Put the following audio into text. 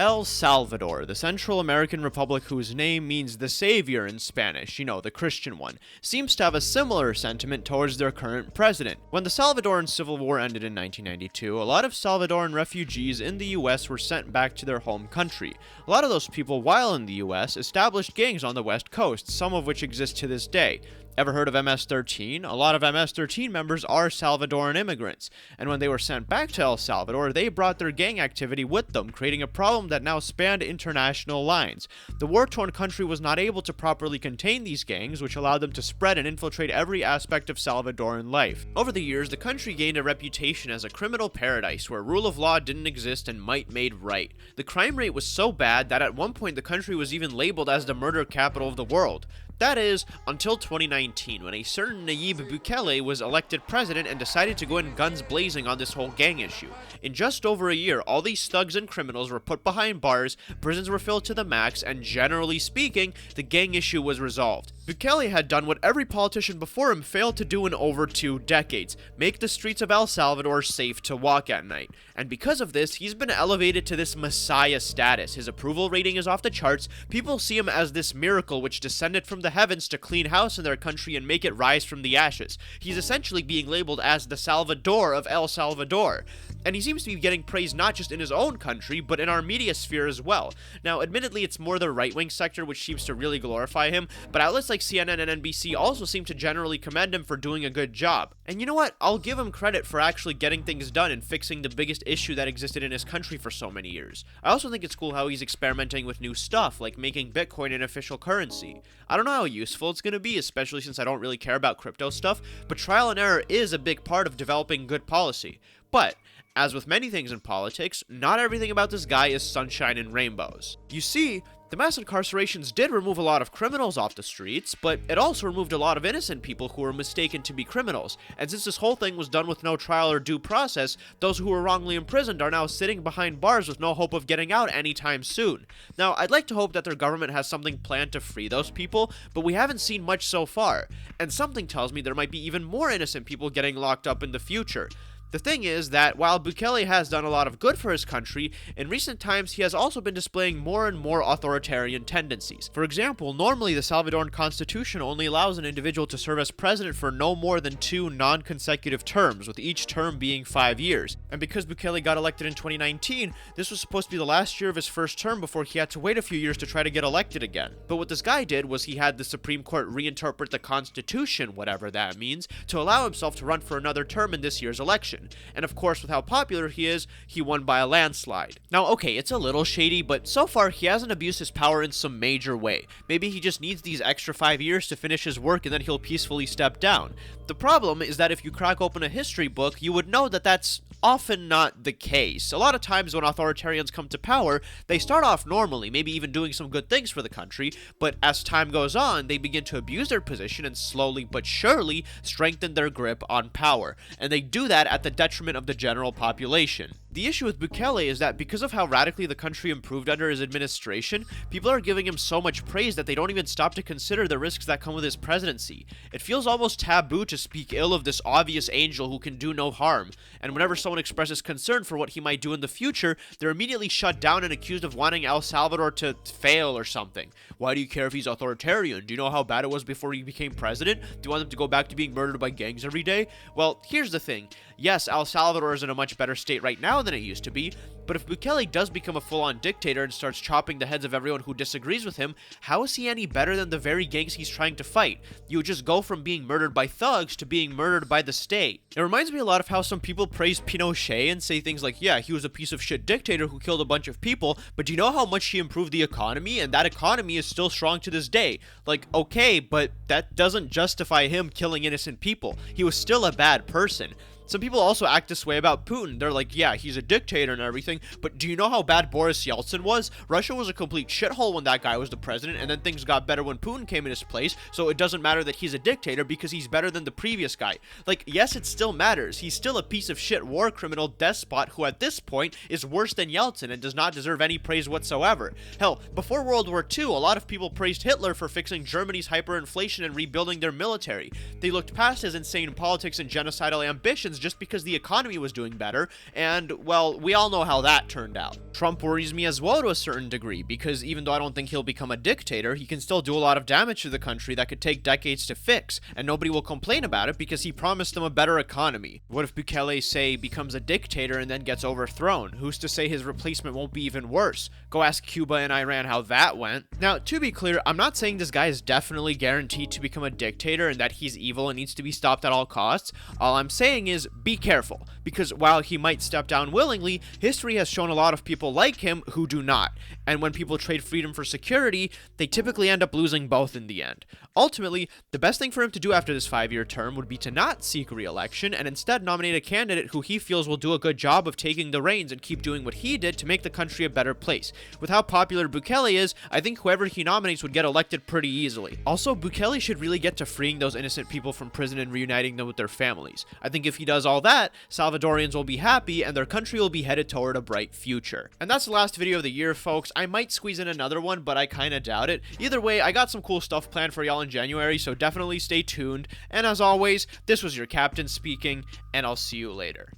El Salvador, the Central American republic whose name means the savior in Spanish, the Christian one, seems to have a similar sentiment towards their current president. When the Salvadoran Civil War ended in 1992, a lot of Salvadoran refugees in the US were sent back to their home country. A lot of those people, while in the US, established gangs on the West Coast, some of which exist to this day. Ever heard of MS-13? A lot of MS-13 members are Salvadoran immigrants, and when they were sent back to El Salvador, they brought their gang activity with them, creating a problem that now spanned international lines. The war-torn country was not able to properly contain these gangs, which allowed them to spread and infiltrate every aspect of Salvadoran life. Over the years, the country gained a reputation as a criminal paradise where rule of law didn't exist and might made right. The crime rate was so bad that at one point the country was even labeled as the murder capital of the world. That is, until 2019, when a certain Nayib Bukele was elected president and decided to go in guns blazing on this whole gang issue. In just over a year, all these thugs and criminals were put behind bars, prisons were filled to the max, and generally speaking, the gang issue was resolved. Bukele had done what every politician before him failed to do in over 2 decades, make the streets of El Salvador safe to walk at night. And because of this, he's been elevated to this messiah status. His approval rating is off the charts, people see him as this miracle which descended from the heavens to clean house in their country and make it rise from the ashes. He's essentially being labeled as the Salvador of El Salvador. And he seems to be getting praise not just in his own country, but in our media sphere as well. Now, admittedly, it's more the right-wing sector which seems to really glorify him, but outlets like CNN and NBC also seem to generally commend him for doing a good job. And you know what? I'll give him credit for actually getting things done and fixing the biggest issue that existed in his country for so many years. I also think it's cool how he's experimenting with new stuff, like making Bitcoin an official currency. I don't know how useful it's going to be, especially since I don't really care about crypto stuff, but trial and error is a big part of developing good policy. But as with many things in politics, not everything about this guy is sunshine and rainbows. You see, the mass incarcerations did remove a lot of criminals off the streets, but it also removed a lot of innocent people who were mistaken to be criminals. And since this whole thing was done with no trial or due process, those who were wrongly imprisoned are now sitting behind bars with no hope of getting out anytime soon. Now, I'd like to hope that their government has something planned to free those people, but we haven't seen much so far. And something tells me there might be even more innocent people getting locked up in the future. The thing is that while Bukele has done a lot of good for his country, in recent times he has also been displaying more and more authoritarian tendencies. For example, normally the Salvadoran constitution only allows an individual to serve as president for no more than 2 non-consecutive terms, with each term being 5 years. And because Bukele got elected in 2019, this was supposed to be the last year of his first term before he had to wait a few years to try to get elected again. But what this guy did was he had the Supreme Court reinterpret the constitution, whatever that means, to allow himself to run for another term in this year's election. And of course, with how popular he is, he won by a landslide. Now, okay, it's a little shady, but so far he hasn't abused his power in some major way. Maybe he just needs these extra 5 years to finish his work and then he'll peacefully step down. The problem is that if you crack open a history book, you would know that that's often not the case. A lot of times when authoritarians come to power, they start off normally, maybe even doing some good things for the country, but as time goes on, they begin to abuse their position and slowly but surely strengthen their grip on power. And they do that at the detriment of the general population. The issue with Bukele is that because of how radically the country improved under his administration, people are giving him so much praise that they don't even stop to consider the risks that come with his presidency. It feels almost taboo to speak ill of this obvious angel who can do no harm, and whenever someone expresses concern for what he might do in the future, they're immediately shut down and accused of wanting El Salvador to fail or something. Why do you care if he's authoritarian? Do you know how bad it was before he became president? Do you want him to go back to being murdered by gangs every day? Well, here's the thing. Yes, El Salvador is in a much better state right now than it used to be, but if Bukele does become a full-on dictator and starts chopping the heads of everyone who disagrees with him, how is he any better than the very gangs he's trying to fight? You would just go from being murdered by thugs to being murdered by the state. It reminds me a lot of how some people praise Pinochet and say things like, yeah, he was a piece of shit dictator who killed a bunch of people, but do you know how much he improved the economy? And that economy is still strong to this day. Like, okay, but that doesn't justify him killing innocent people. He was still a bad person. Some people also act this way about Putin. They're like, yeah, he's a dictator and everything, but do you know how bad Boris Yeltsin was? Russia was a complete shithole when that guy was the president, and then things got better when Putin came in his place, so it doesn't matter that he's a dictator because he's better than the previous guy. Like, yes, it still matters. He's still a piece of shit war criminal despot who at this point is worse than Yeltsin and does not deserve any praise whatsoever. Hell, before World War II, a lot of people praised Hitler for fixing Germany's hyperinflation and rebuilding their military. They looked past his insane politics and genocidal ambitions elections just because the economy was doing better, and, well, we all know how that turned out. Trump worries me as well to a certain degree, because even though I don't think he'll become a dictator, he can still do a lot of damage to the country that could take decades to fix, and nobody will complain about it because he promised them a better economy. What if Bukele, say, becomes a dictator and then gets overthrown? Who's to say his replacement won't be even worse? Go ask Cuba and Iran how that went. Now, to be clear, I'm not saying this guy is definitely guaranteed to become a dictator and that he's evil and needs to be stopped at all costs. All I'm saying is be careful, because while he might step down willingly, history has shown a lot of people like him who do not. And when people trade freedom for security, they typically end up losing both in the end. Ultimately, the best thing for him to do after this 5-year term would be to not seek re-election and instead nominate a candidate who he feels will do a good job of taking the reins and keep doing what he did to make the country a better place. With how popular Bukele is, I think whoever he nominates would get elected pretty easily. Also, Bukele should really get to freeing those innocent people from prison and reuniting them with their families. I think if he does all that, Salvadorians will be happy and their country will be headed toward a bright future. And that's the last video of the year, folks. I might squeeze in another one, but I kinda doubt it. Either way, I got some cool stuff planned for y'all in January, so definitely stay tuned. And as always, this was your captain speaking, and I'll see you later.